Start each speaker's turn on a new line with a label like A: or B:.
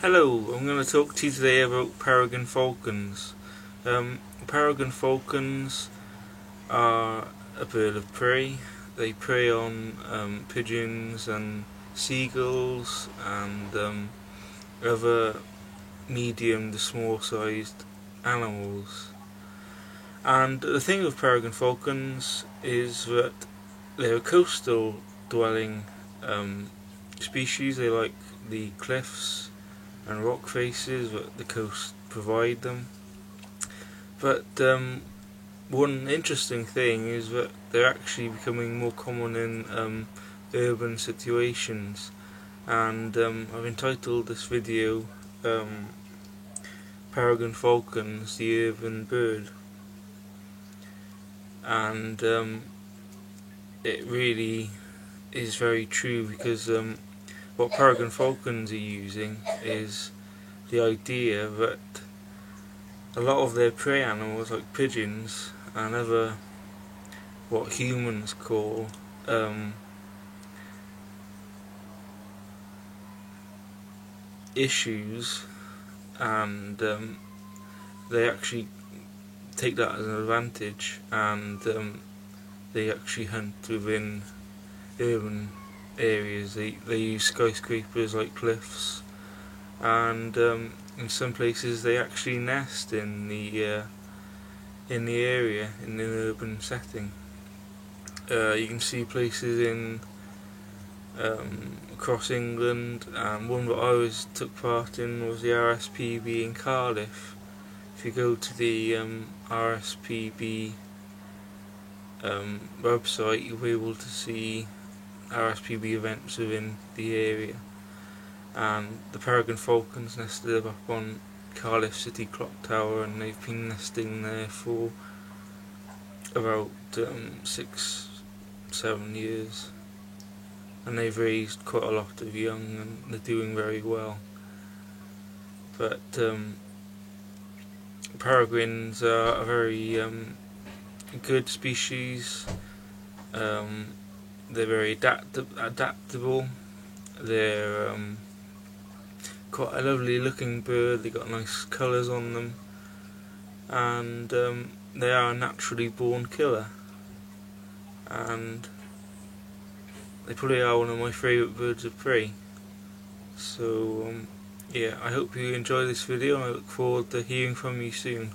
A: Hello, I'm going to talk to you today about peregrine falcons. Peregrine falcons are a bird of prey. They prey on pigeons and seagulls and other medium to small sized animals. And the thing with peregrine falcons is that they're a coastal dwelling species. They like the cliffs and rock faces that the coast provide them. But one interesting thing is that they're actually becoming more common in urban situations, and I've entitled this video Peregrine Falcons, the Urban Bird. And it really is very true, because what peregrine falcons are using is the idea that a lot of their prey animals, like pigeons and other what humans call issues, and they actually take that as an advantage, and they actually hunt within urban areas. They use skyscrapers like cliffs, and in some places they actually nest in the area, in an urban setting. You can see places in across England, and one that I always took part in was the RSPB in Cardiff. If you go to the RSPB website, you'll be able to see RSPB events within the area, and the peregrine falcons nested up on Cardiff City Clock Tower, and they've been nesting there for about 6-7 years, and they've raised quite a lot of young, and they're doing very well. But peregrines are a very good species. They're very adaptable. They're quite a lovely looking bird. They've got nice colours on them, and they are a naturally born killer, and they probably are one of my favourite birds of prey. So yeah, I hope you enjoy this video, and I look forward to hearing from you soon.